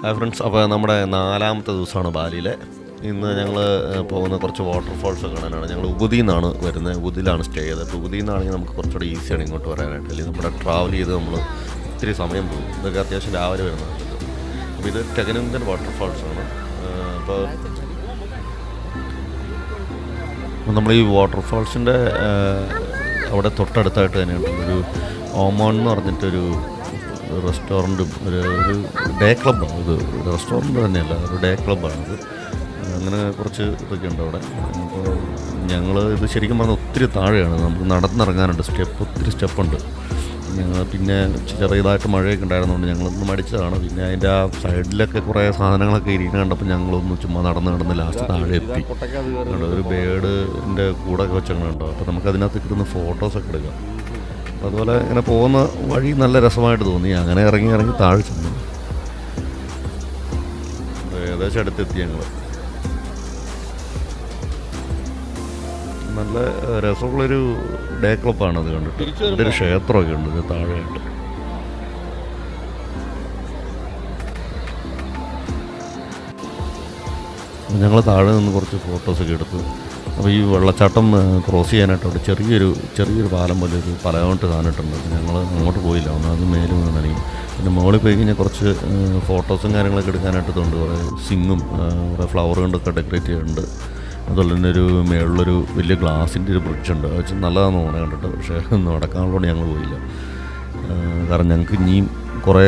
Hi friends, അപ്പോൾ നമ്മുടെ 4ാമത്തെ ദിവസമാണ് ബാലിയിലെ. ഇന്ന് ഞങ്ങൾ പോകുന്ന കുറച്ച് വാട്ടർഫോൾസ് കാണാനാണ്. ഞങ്ങൾ ഉബുദിയിൽ നിന്നാണ് വരുന്നത്. ഉബുദിയിലാണ് സ്റ്റേ ചെയ്തത്. ഉബുദിയിൽ നിന്നാണെങ്കിൽ നമുക്ക് കുറച്ചുകൂടി ഈസിയാണ് ഇങ്ങോട്ട് വരാനായിട്ട്. അല്ലെങ്കിൽ നമ്മുടെ ട്രാവൽ ചെയ്ത് നമ്മൾ ഒത്തിരി സമയം പോകും. ഇതൊക്കെ അത്യാവശ്യം രാവിലെ വരുന്നതാണ്. അപ്പോൾ ഇത് ടെഗനുന്തൻ വാട്ടർഫോൾസാണ്. അപ്പോൾ നമ്മൾ ഈ വാട്ടർഫോൾസിൻ്റെ അവിടെ തൊട്ടടുത്തായിട്ട് തന്നെയുണ്ട് ഒരു ഓമോൺ എന്ന് പറഞ്ഞിട്ടൊരു റെസ്റ്റോറൻറ്റും ഒരു ഡേ ക്ലബ്ബാണ്. ഇത് റെസ്റ്റോറൻറ്റ് തന്നെയല്ല, ഒരു ഡേ ക്ലബ്ബാണിത്. അങ്ങനെ കുറച്ച് ഇതൊക്കെ ഉണ്ട് അവിടെ. അപ്പോൾ ഞങ്ങൾ ഇത് ശരിക്കും പറഞ്ഞാൽ ഒത്തിരി താഴെയാണ്. നമുക്ക് നടന്നിറങ്ങാനുണ്ട്, ഒത്തിരി സ്റ്റെപ്പുണ്ട്. പിന്നെ ചെറിയതായിട്ട് മഴയൊക്കെ ഉണ്ടായിരുന്നതുകൊണ്ട് ഞങ്ങളൊന്ന് മടിച്ചതാണ്. പിന്നെ അതിൻ്റെ ആ സൈഡിലൊക്കെ കുറേ സാധനങ്ങളൊക്കെ ഇരിക്കുന്ന കണ്ടപ്പോൾ ഞങ്ങളൊന്ന് ചുമ്മാ നടന്ന് ലാസ്റ്റ് താഴെ എത്തി. ഒരു ബേഡിൻ്റെ കൂടൊക്കെ വെച്ചങ്ങനെയുണ്ടോ. അപ്പോൾ നമുക്കതിനകത്ത് കിട്ടുന്ന ഫോട്ടോസൊക്കെ എടുക്കാം. അപ്പോൾ അതുപോലെ ഇങ്ങനെ പോകുന്ന വഴി നല്ല രസമായിട്ട് തോന്നി. അങ്ങനെ ഇറങ്ങി താഴെ ചെന്നു. ഏകദേശം അടുത്തെത്തി ഞങ്ങൾ. നല്ല രസമുള്ളൊരു ഡേ ക്ലബ്ബാണ് അത് കണ്ടിട്ട്. ഇതിൻ്റെ ഒരു ക്ഷേത്രമൊക്കെ ഉണ്ട് ഇത് താഴെയായിട്ട്. ഞങ്ങൾ താഴെ നിന്ന് കുറച്ച് ഫോട്ടോസൊക്കെ എടുത്തു. അപ്പോൾ ഈ വെള്ളച്ചാട്ടം ക്രോസ് ചെയ്യാനായിട്ട് അവിടെ ചെറിയൊരു പാലം പോലെ ഒരു പലകോട്ട് സാധനമുണ്ട്. ഞങ്ങൾ അങ്ങോട്ട് പോയില്ല, ഒന്നാമത് മേലും നനയും. പിന്നെ മുകളിൽ പോയി കഴിഞ്ഞാൽ കുറച്ച് ഫോട്ടോസും കാര്യങ്ങളൊക്കെ എടുക്കാനായിട്ട് തോന്നുന്നു. കുറേ സിങ്ങും കുറേ ഫ്ലവർ കൊണ്ടൊക്കെ ഡെക്കറേറ്റ് ചെയ്യുന്നുണ്ട്. അതുപോലെ തന്നെ ഒരു മേളിലൊരു വലിയ ഗ്ലാസിൻ്റെ ഒരു ബ്രിഡ്ജുണ്ട്. അത് വെച്ച് നല്ലതാണെന്ന് തോന്നുന്നത് കണ്ടിട്ട്. പക്ഷേ നടക്കാനുള്ളതുകൊണ്ട് ഞങ്ങൾ പോയില്ല. കാരണം ഞങ്ങൾക്ക് ഇനിയും കുറേ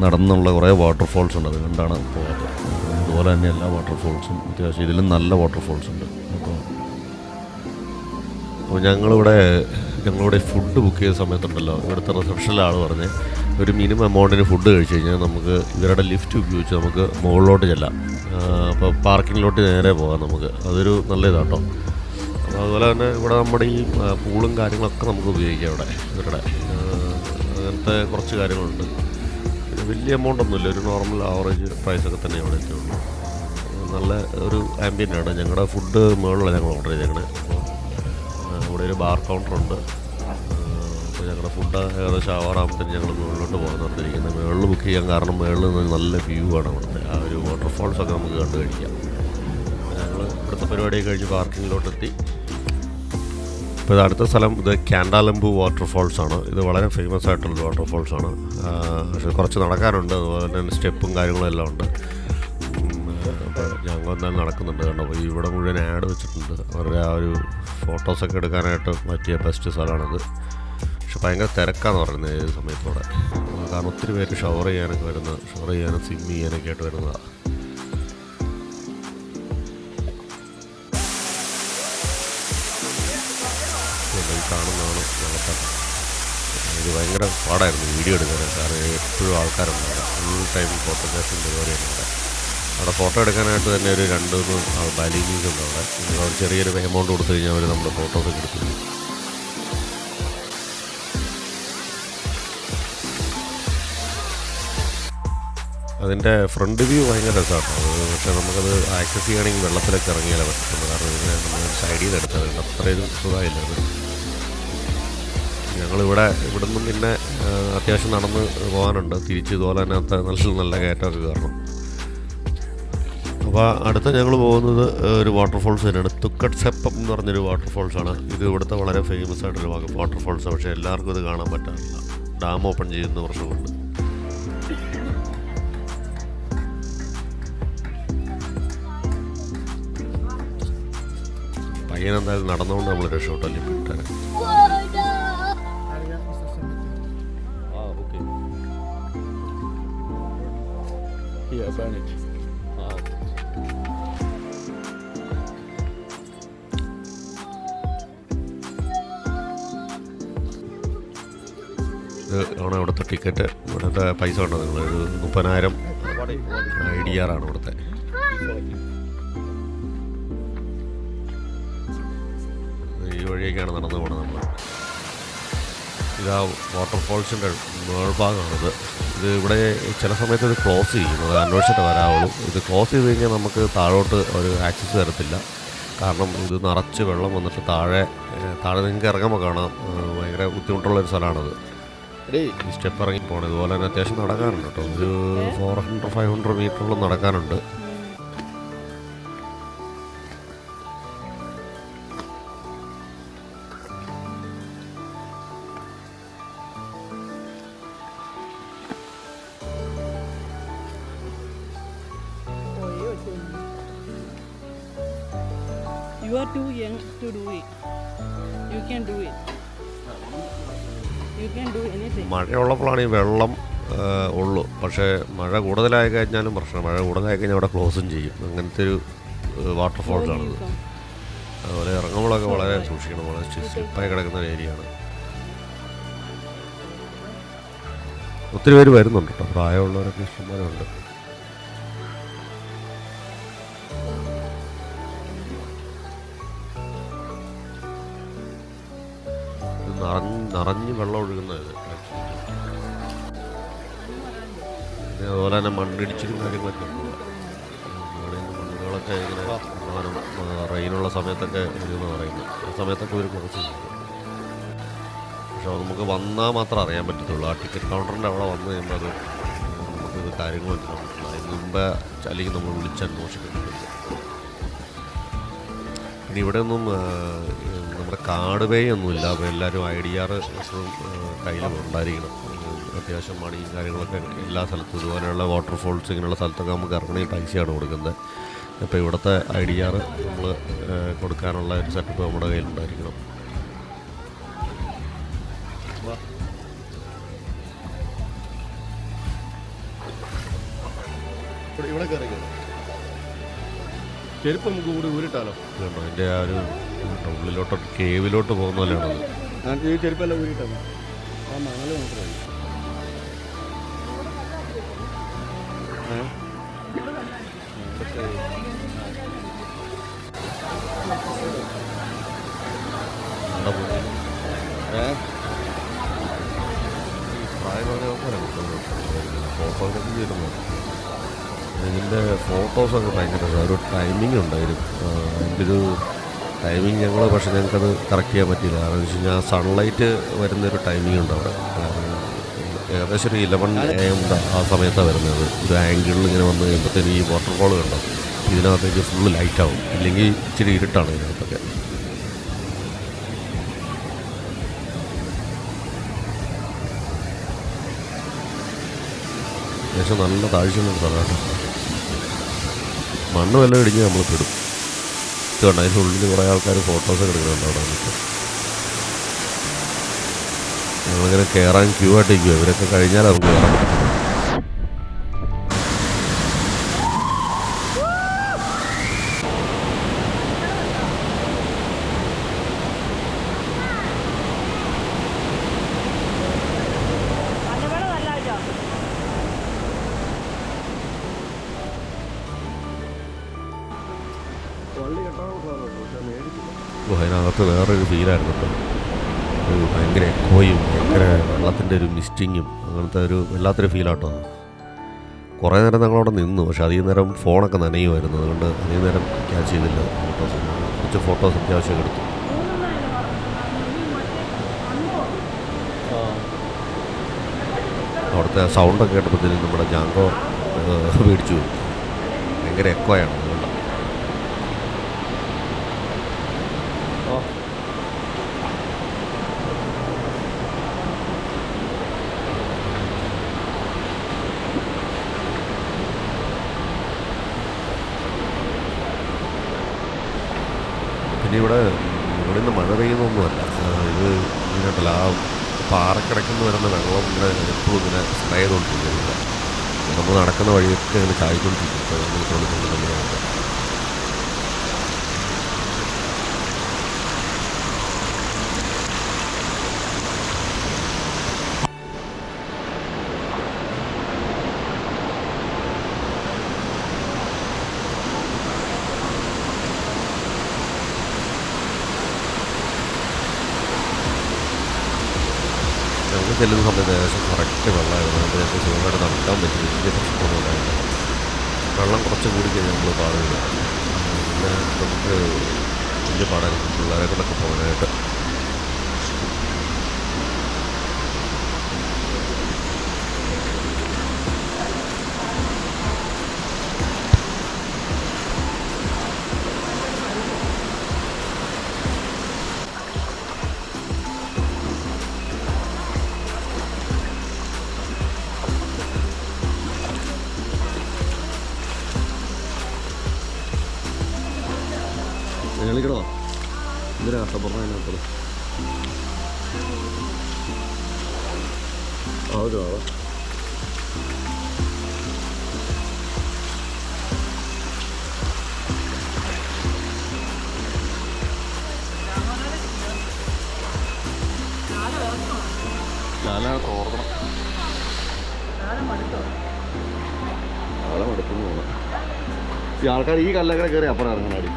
നടന്നുള്ള കുറേ വാട്ടർഫോൾസ് ഉണ്ട്. അതുകൊണ്ടാണ് പോകാത്തത്. അതുപോലെ തന്നെ എല്ലാ വാട്ടർഫോൾസും അത്യാവശ്യം ഇതിലും നല്ല വാട്ടർഫോൾസ് ഉണ്ട്. അപ്പോൾ ഞങ്ങളിവിടെ ഫുഡ് ബുക്ക് ചെയ്ത സമയത്തുണ്ടല്ലോ, ഇവിടുത്തെ റിസപ്ഷനിലെ ആൾ പറഞ്ഞ് ഒരു മിനിമം എമൗണ്ടിന് ഫുഡ് കഴിച്ച് കഴിഞ്ഞാൽ നമുക്ക് ഇവരുടെ ലിഫ്റ്റ് ഉപയോഗിച്ച് നമുക്ക് മുകളിലോട്ട് ചെല്ലാം. അപ്പോൾ പാർക്കിങ്ങിലോട്ട് നേരെ പോകാം നമുക്ക്. അതൊരു നല്ല ഇതാട്ടോ. അപ്പോൾ അതുപോലെ തന്നെ ഇവിടെ നമ്മുടെ ഈ പൂളും കാര്യങ്ങളൊക്കെ നമുക്ക് ഉപയോഗിക്കാം ഇവിടെ. ഇവരുടെ അങ്ങനത്തെ കുറച്ച് കാര്യങ്ങളുണ്ട്. പിന്നെ വലിയ എമൗണ്ട് ഒന്നുമില്ല, ഒരു നോർമൽ ആവറേജ് പ്രൈസൊക്കെ തന്നെ ഇവിടെ എത്തിയുള്ളൂ. നല്ല ഒരു ആംബിയൻ്റാണ്. ഞങ്ങളുടെ ഫുഡ് മുകളിലാണ് ഞങ്ങൾ ഓർഡർ ചെയ്തേക്കണേ. അപ്പോൾ ഇവിടെ ഒരു ബാർ കൗണ്ടറുണ്ട്. അപ്പോൾ ഞങ്ങളുടെ ഫുഡ് ഏകദേശം ആവാറാകുമ്പോഴത്തേക്കും ഞങ്ങൾ മുകളിലോട്ട് പോകാൻ നിർത്തിയിരിക്കുന്നത്. മുകളിൽ ബുക്ക് ചെയ്യാൻ കാരണം മുകളിൽ നിന്ന് നല്ല വ്യൂ ആണ് ഇവിടുത്തെ. ആ ഒരു വാട്ടർഫോൾസൊക്കെ നമുക്ക് കണ്ടു കഴിക്കാം. ഞങ്ങൾ ഇവിടുത്തെ പരിപാടിയൊക്കെ കഴിഞ്ഞ് പാർക്കിങ്ങിലോട്ടെത്തി. ഇപ്പോൾ ഇത് അടുത്ത സ്ഥലം ഇത് കാൻഡാലംബു വാട്ടർഫോൾസാണ്. ഇത് വളരെ ഫേമസ് ആയിട്ടുള്ളൊരു വാട്ടർഫോൾസാണ്. പക്ഷേ കുറച്ച് നടക്കാനുണ്ട്. അതുപോലെ തന്നെ സ്റ്റെപ്പും കാര്യങ്ങളും എല്ലാം ഉണ്ട്. അപ്പോൾ ഞങ്ങൾ എന്തായാലും നടക്കുന്നുണ്ട്. കണ്ടോ, അപ്പോൾ ഇവിടെ മുഴുവൻ ആഡ് വെച്ചിട്ടുണ്ട്. അവരുടെ ആ ഒരു ഫോട്ടോസൊക്കെ എടുക്കാനായിട്ട് പറ്റിയ ബെസ്റ്റ് സ്ഥലമാണിത്. പക്ഷെ ഭയങ്കര തിരക്കാന്ന് പറയുന്നത് ഏത് സമയത്തോടെ. കാരണം ഒത്തിരി പേര് ഷവർ ചെയ്യാനും സ്വിം ചെയ്യാനൊക്കെ ആയിട്ട് വരുന്നതാണ്. ഈ കാണുന്നതാണ് വെള്ളച്ചാട്ടം. ഇത് ഭയങ്കര പാടായിരുന്നു വീഡിയോ എടുക്കാൻ. കാരണം എപ്പോഴും ആൾക്കാരുണ്ടാകും. ഫുൾ ടൈം ഫോട്ടോഗ്രാഫിയും പരിപാടിയുണ്ട്. അവിടെ ഫോട്ടോ എടുക്കാനായിട്ട് തന്നെ ഒരു 2-3 ബാലിനീസ് ഉണ്ട് അവിടെ. നിങ്ങൾ ചെറിയൊരു എമൗണ്ട് കൊടുത്തു കഴിഞ്ഞാൽ അവർ നമ്മുടെ ഫോട്ടോസൊക്കെ എടുത്തു. അതിൻ്റെ ഫ്രണ്ട് വ്യൂ ഭയങ്കര രസമാണ്. പക്ഷേ നമുക്കത് ആക്സസ് ചെയ്യുകയാണെങ്കിൽ വെള്ളത്തിലൊക്കെ ഇറങ്ങിയാലേ പറ്റുള്ളൂ. കാരണം ഇതിനെ നമ്മൾ സൈഡിൽ നിന്ന് എടുത്തത് അത്രയും സുഖമായില്ല അത്. ഇവിടെ നിന്നും പിന്നെ അത്യാവശ്യം നടന്ന് പോകാനുണ്ട്. തിരിച്ച് ഇതുപോലെ തന്നെ നല്ല കയറ്റമൊക്കെ കയറണം. അപ്പോൾ അടുത്ത ഞങ്ങൾ പോകുന്നത് ഒരു വാട്ടർഫോൾസ് തന്നെയാണ്. തുക്കട്ട് സെപ്പം എന്ന് പറഞ്ഞൊരു വാട്ടർഫോൾസാണ്. ഇത് ഇവിടുത്തെ വളരെ ഫേമസ് ആയിട്ടൊരു വാട്ടർഫോൾസാണ്. പക്ഷേ എല്ലാവർക്കും ഇത് കാണാൻ പറ്റാറില്ല. ഡാം ഓപ്പൺ ചെയ്യുന്ന പ്രശ്നമുണ്ട്. പയ്യനെന്തായാലും നടന്നുകൊണ്ട് നമ്മൾ രക്ഷപ്പെട്ടല്ലേ കിട്ടാൻ. ഇത് ആണ് ഇവിടുത്തെ ടിക്കറ്റ്. ഇവിടുത്തെ പൈസ ഉണ്ടോ നിങ്ങൾ? ഒരു 30,000 IDR ആണ് ഇവിടുത്തെ. ഈ വഴിയൊക്കെയാണ് നടന്നു പോകുന്നത് നമ്മൾ. ഇതാ വാട്ടർഫോൾസിൻ്റെ മേൾഭാഗമാണിത്. ഇവിടെ ചില സമയത്ത് ഇത് ക്ലോസ് ചെയ്യും. അത് അന്വേഷിച്ചിട്ട് വരാവുള്ളൂ. ഇത് ക്ലോസ് ചെയ്ത് കഴിഞ്ഞാൽ നമുക്ക് താഴോട്ട് ഒരു ആക്സസ് തരത്തില്ല. കാരണം ഇത് നിറച്ച് വെള്ളം വന്നിട്ട് താഴെ നിങ്ങൾക്ക് ഇറങ്ങുമ്പോൾ കാണാം ഭയങ്കര ബുദ്ധിമുട്ടുള്ളൊരു സ്ഥലമാണത്. ഈ സ്റ്റെപ്പ് ഇറങ്ങി പോകണം. ഇതുപോലെ തന്നെ അത്യാവശ്യം നടക്കാനുണ്ട് കേട്ടോ. ഒരു 400-500 മീറ്ററോളം നടക്കാനുണ്ട്. You are too young to do it. You can do it. You can do anything. മഴയുള്ളപ്പോഴാണ് ഈ വെള്ളം ഉള്ളൂ. പക്ഷേ മഴ കൂടുതലായി കഴിഞ്ഞാലും പ്രശ്നം. മഴ കൂടുതലായി കഴിഞ്ഞാൽ അവിടെ ക്ലോസും ചെയ്യും. അങ്ങനത്തെ ഒരു വാട്ടർഫോൾസാണിത്. അതുപോലെ ഇറങ്ങുമ്പോഴൊക്കെ വളരെ സൂക്ഷിക്കണം. വളരെ സ്ലിപ്പായി കിടക്കുന്ന ഒരു ഏരിയയാണ്. ഒത്തിരി പേര് വരുന്നുണ്ട് കേട്ടോ. പ്രായമുള്ളവരൊക്കെ ഇഷ്ടംപോലെയുണ്ട്. നിറഞ്ഞ് വെള്ളം ഒഴുകുന്നത്. പിന്നെ അതുപോലെ തന്നെ മണ്ണിടിച്ചിലും കാര്യങ്ങളൊക്കെ ഉണ്ട്. മണ്ണുകളൊക്കെ ഇങ്ങനെ റെയിനുള്ള സമയത്തൊക്കെ വരുമെന്ന് പറയുന്നത്. ആ സമയത്തൊക്കെ ഒരു ക്ലോസ് ചെയ്യും. പക്ഷെ നമുക്ക് വന്നാൽ മാത്രമേ അറിയാൻ പറ്റത്തുള്ളൂ. ആ ടിക്കറ്റ് കൗണ്ടറിൻ്റെ അവിടെ വന്നു കഴിയുമ്പോൾ അത് നമുക്കിത് കാര്യങ്ങൾ മനസ്സിലാവും. അതിന് മുമ്പേ അല്ലെങ്കിൽ നമ്മൾ വിളിച്ചന്വേഷിക്കുന്നുണ്ട്. പിന്നെ ഇവിടെ ഒന്നും നമ്മുടെ കാർഡ് പേ ഒന്നുമില്ല. അപ്പോൾ എല്ലാവരും IDR എപ്പോഴും കയ്യിൽ ഉണ്ടായിരിക്കണം. അത്യാവശ്യം മണിയും കാര്യങ്ങളൊക്കെ എല്ലാ സ്ഥലത്തും ഇതുപോലെയുള്ള വാട്ടർഫോൾസ് ഇങ്ങനെയുള്ള സ്ഥലത്തൊക്കെ നമുക്ക് ഇറങ്ങണമെങ്കിൽ പൈസയാണ് കൊടുക്കുന്നത്. അപ്പോൾ ഇവിടുത്തെ IDR നമ്മൾ കൊടുക്കാനുള്ള ഒരു സെറ്റപ്പ് നമ്മുടെ കയ്യിലുണ്ടായിരിക്കണം. ഇവിടെ കയറിക്കണം. ചെരുപ്പ് നമുക്ക് കൂടി ഊരിട്ടാലോ? അതിൻ്റെ ആ ഒരു ഉള്ളിലോട്ട് കേവിലോട്ട് പോകുന്ന പോലെയാണത്. ഈ ചെരുപ്പെല്ലാം ഊരിട്ടാലോ? ആ മണൽ മാത്രമേ. ഫോട്ടോഗ്രാഫി ചെയ്യുന്നത് ഇതിൻ്റെ ഫോട്ടോസൊക്കെ ഭയങ്കര ഒരു ടൈമിംഗ് ഉണ്ടായിരുന്നു. അതിൻ്റെ ഒരു ടൈമിംഗ് പക്ഷേ ഞങ്ങൾക്കത് കറക്റ്റ് ചെയ്യാൻ പറ്റിയില്ല. കാരണം എന്ന് വെച്ച് കഴിഞ്ഞാൽ സൺലൈറ്റ് വരുന്നൊരു ടൈമിംഗ് ഉണ്ട് അവിടെ. ഏകദേശം ഒരു 11 AM ആ സമയത്താണ് വരുന്നത്. ഒരു ആംഗിളിൽ ഇങ്ങനെ വന്ന് കഴിയുമ്പോഴത്തേനും ഈ വാട്ടർഫോൾ കണ്ടോ ഇതിനകത്തേക്ക് ഫുള്ള് ലൈറ്റാവും. ഇല്ലെങ്കിൽ ഇച്ചിരി ഇരുട്ടാണ് ഇതിനകത്തൊക്കെ. അത്യാവശ്യം നല്ല താഴ്ചയുള്ള സ്ഥലമാണ്. മണ്ണ് വല്ലതും ഇടിഞ്ഞ് നമ്മൾ പെടും. ഇതുകൊണ്ട് അതിൻ്റെ ഉള്ളിൽ കുറേ ആൾക്കാർ ഫോട്ടോസൊക്കെ എടുക്കുന്നുണ്ട് അവിടെ വന്നിട്ട്. ഞങ്ങളിങ്ങനെ കയറാൻ ക്യൂ ആയിട്ടിരിക്കുക. ഇവരൊക്കെ കഴിഞ്ഞാൽ നമുക്ക് കയറാൻ പറ്റും. അതിനകത്ത് വേറൊരു ഫീലായിരുന്നു കേട്ടോ. ഒരു ഭയങ്കര എക്കോയും ഭയങ്കര വെള്ളത്തിൻ്റെ ഒരു മിസ്റ്റിങ്ങും അങ്ങനത്തെ ഒരു വല്ലാത്തൊരു ഫീലാട്ടോ. കുറേ നേരം ഞങ്ങളവിടെ നിന്നു. പക്ഷെ അധികം നേരം ഫോണൊക്കെ നനയുമായിരുന്നു. അതുകൊണ്ട് അധികം നേരം ക്യാച്ച് ചെയ്തില്ല ഫോട്ടോസ്. കുറച്ച് ഫോട്ടോസ് അത്യാവശ്യം എടുത്തു. അവിടുത്തെ സൗണ്ടൊക്കെ കേട്ടപ്പോഴത്തേനും നമ്മുടെ ജാങ്കോ പേടിച്ചു പോയി. ഭയങ്കര എക്കോയാണ്. അതുകൊണ്ട് പിന്നെ ഇവിടെ നിന്ന് മഴ പെയ്യുന്നൊന്നുമല്ല. ഇത് ഇങ്ങനെയല്ല, ആ പാറക്കിടക്കുന്ന വരുന്ന വെള്ളം ഇങ്ങനെ എപ്പോഴും ഇങ്ങനെ സ്പ്രേ ചെയ്തുകൊണ്ടിരിക്കുന്നില്ല. നമ്മൾ നടക്കുന്ന വഴിയൊക്കെ ഇങ്ങനെ ചായക്കൊണ്ടിരിക്കും. ഇപ്പോൾ നമ്മൾ തൊഴിലുണ്ട്. ഞങ്ങൾ ചെല്ലുന്ന സമയത്ത് ഏകദേശം കറക്റ്റ് വെള്ളമായിരുന്നു. അതുകൊണ്ട് ഞങ്ങൾക്ക് സുഖമായിട്ട് നടക്കാൻ പറ്റില്ല. വലിയ പ്രശ്നമൊന്നും ഉണ്ടായില്ല. വെള്ളം കുറച്ച് കൂടി കഴിഞ്ഞാൽ നമ്മൾ പാടുകയില്ല. പിന്നെ നമുക്ക് വലിയ പാടായിരുന്നു പിള്ളേരെ കൊണ്ടൊക്കെ പോകാനായിട്ട്. കളിക്കണോ എന്തിനാ കഷ്ടപ്പെടുന്ന അതിനകത്ത് ആവോ തോർക്കണം കാലം എടുക്കുന്നു തോന്നാം ഈ ആൾക്കാർ ഈ കല്ലൊക്കെ കയറി അപ്പുറം ഇറങ്ങണാടി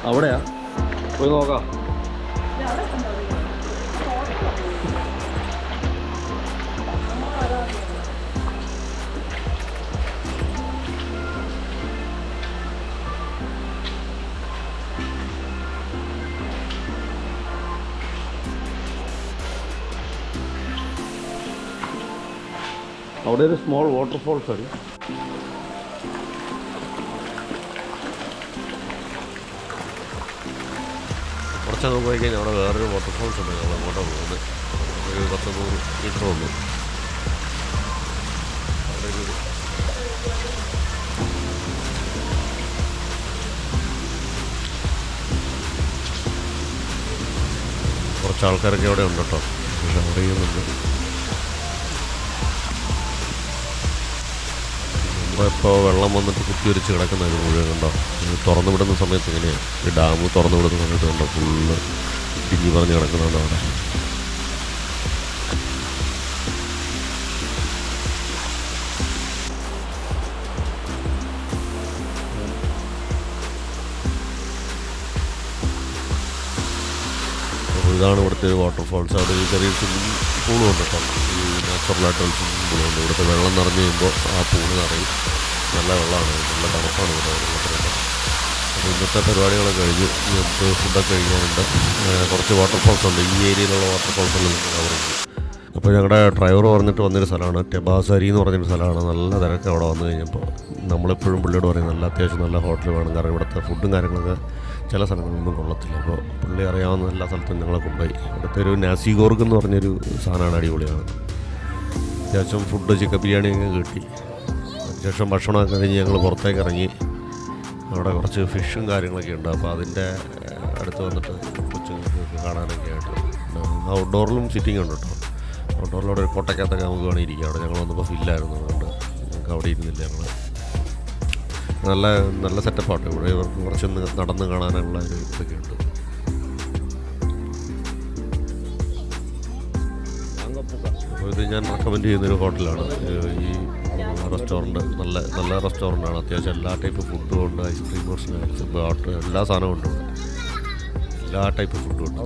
അവിടെയാ പോയി നോക്കാം അവിടെ ഒരു സ്മോൾ വാട്ടർഫോൾസ് ആണ് കുറച്ചങ്ങ് പോയി കഴിഞ്ഞാൽ അവിടെ വേറൊരു വാട്ടർഫോൾസ് ഉണ്ട് ഞങ്ങൾ അങ്ങോട്ടാണ് പോകുന്നത് ഒരു 100 മീറ്ററേ ഉള്ളൂ അവിടെ ഒരു കുറച്ച് ആൾക്കാരൊക്കെ അവിടെ ഉണ്ട് കേട്ടോ പക്ഷെ അവിടെ ചെയ്യുന്നുണ്ട് ഇപ്പോൾ വെള്ളം വന്നിട്ട് കുത്തിയൊരിച്ച് കിടക്കുന്ന ഇത് മുഴുവൻ കണ്ടോ തുറന്നു വിടുന്ന സമയത്ത് ഇങ്ങനെയാണ് ഈ ഡാം തുറന്നു വിടുന്ന സമയത്ത് കണ്ടോ ഫുള്ള് തിങ്ങി പറഞ്ഞ് കിടക്കുന്നുണ്ട് അവിടെ അപ്പോൾ ഇതാണ് ഇവിടുത്തെ ഒരു വാട്ടർഫോൾസ് അവിടെ ഒരു ചെറിയ സ്വിമ്മിങ് പൂളും ഉണ്ട് കേട്ടോ ഈ നാച്ചുറലായിട്ടുള്ള സ്വിമ്മിങ് പൂളുണ്ട് ഇവിടുത്തെ വെള്ളം നിറഞ്ഞ് കഴിയുമ്പോൾ ആ പൂള് നിറയും നല്ല വെള്ളമാണ് നല്ല തണുപ്പാണ് ഇവിടെ വെള്ളത്തിലുണ്ട് അപ്പോൾ ഇന്നത്തെ പരിപാടികളൊക്കെ കഴിഞ്ഞു നമുക്ക് ഫുഡൊക്കെ കഴിക്കാനുണ്ട് കുറച്ച് വാട്ടർഫോൾസ് ഉണ്ട് ഈ ഏരിയയിലുള്ള വാട്ടർഫോൾസുകൾ കവർ ചെയ്തു അപ്പോൾ ഞങ്ങളുടെ ഡ്രൈവർ പറഞ്ഞിട്ട് വന്നൊരു സ്ഥലമാണ് ടെബാസരി എന്ന് പറഞ്ഞൊരു സ്ഥലമാണ് നല്ല തിരക്ക് അവിടെ വന്നു കഴിഞ്ഞപ്പോൾ നമ്മളെപ്പോഴും പുള്ളിയോട് പറയും നല്ല അത്യാവശ്യം നല്ല ഹോട്ടൽ വേണം കാരണം ഇവിടുത്തെ ഫുഡും കാര്യങ്ങളൊക്കെ ചില സ്ഥലങ്ങളിലൊന്നും കൊള്ളത്തില്ല അപ്പോൾ പുള്ളി അറിയാവുന്ന എല്ലാ സ്ഥലത്തും ഞങ്ങളെ കൊണ്ടുപോയി ഇവിടുത്തെ ഒരു നാസിഗോർഗ് എന്ന് പറഞ്ഞൊരു സാധനമാണ് അടിപൊളിയാണ് അത്യാവശ്യം ഫുഡ് ചിക്കൻ ബിരിയാണിയൊക്കെ കിട്ടി അതിനുശേഷം ഭക്ഷണമൊക്കെ കഴിഞ്ഞ് ഞങ്ങൾ പുറത്തേക്ക് ഇറങ്ങി അവിടെ കുറച്ച് ഫിഷും കാര്യങ്ങളൊക്കെ ഉണ്ട് അപ്പോൾ അതിൻ്റെ അടുത്ത് വന്നിട്ട് കൊച്ചുങ്ങൾക്ക് കാണാനൊക്കെ ആയിട്ട് ഔട്ട്ഡോറിലും സിറ്റിംഗ് ഉണ്ട് കേട്ടോ ഔട്ട്ഡോറിലൂടെ ഒരു കോട്ടയ്ക്കകത്തൊക്കെ നമുക്ക് വേണമെങ്കിൽ ഇരിക്കാം അവിടെ ഞങ്ങൾ വന്നപ്പോൾ ഫില്ലായിരുന്നു അതുകൊണ്ട് ഞങ്ങൾക്ക് അവിടെ ഇരുന്നില്ല ഞങ്ങൾ നല്ല നല്ല സെറ്റപ്പാണ് ഇവിടെ ഇവർക്ക് കുറച്ച് നടന്ന് കാണാനുള്ള ഒരു ഇതൊക്കെ ഉണ്ട് അപ്പോൾ ഇത് ഞാൻ റെക്കമെൻഡ് ചെയ്യുന്നൊരു ഹോട്ടലാണ് ഈ റെസ്റ്റോറൻറ്റ് നല്ല നല്ല റെസ്റ്റോറൻ്റാണ് അത്യാവശ്യം എല്ലാ ടൈപ്പ് ഫുഡും ഉണ്ട് ഐസ്ക്രീം സ്നാക്സ് ഹോട്ട് എല്ലാ സാധനവും ഉണ്ട് എല്ലാ ടൈപ്പ് ഫുഡും ഉണ്ട്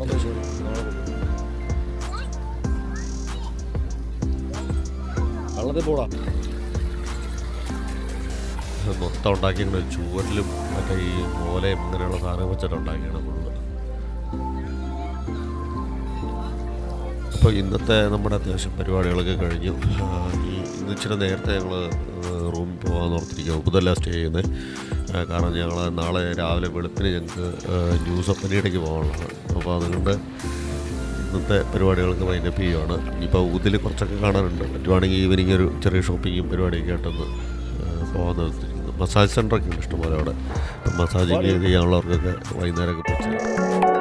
വളരെ പോടാ മൊത്തം ഉണ്ടാക്കിയാണ് ചുവരിലും മറ്റേ ഈ ഓലയും ഇങ്ങനെയുള്ള സാധനം വെച്ചിട്ട് ഉണ്ടാക്കിയാണ് ഫുള്ള് അപ്പോൾ ഇന്നത്തെ നമ്മുടെ അത്യാവശ്യം പരിപാടികളൊക്കെ കഴിഞ്ഞു ഇന്ന് ഇച്ചിരി നേരത്തെ ഞങ്ങൾ റൂമിൽ പോകാമെന്ന് ഓർത്തിരിക്കുക ഉപതല്ല സ്റ്റേ ചെയ്യുന്നത് കാരണം ഞങ്ങൾ നാളെ രാവിലെ വെളുപ്പിന് ഞങ്ങൾക്ക് ന്യൂസ് ഓഫ് ഇന്ത്യയിലേക്ക് പോകാനുള്ളതാണ് അപ്പോൾ അതുകൊണ്ട് ഇന്നത്തെ പരിപാടികൾക്ക് വൈൻഡപ്പ് ചെയ്യുകയാണ് ഇനിയിപ്പോൾ ഊതിൽ കുറച്ചൊക്കെ കാണാനുണ്ട് പറ്റുവാണെങ്കിൽ ഈവനിങ് ഒരു ചെറിയ ഷോപ്പിങ്ങും പരിപാടിയൊക്കെ ആയിട്ടൊന്ന് പോകാമെന്ന് മസാജ് സെൻ്ററൊക്കെ ഉണ്ട് ഇഷ്ടംപോലെ അവിടെ അപ്പം മസാജിങ് ചെയ്യാനുള്ളവർക്കൊക്കെ വൈകുന്നേരമൊക്കെ പോയി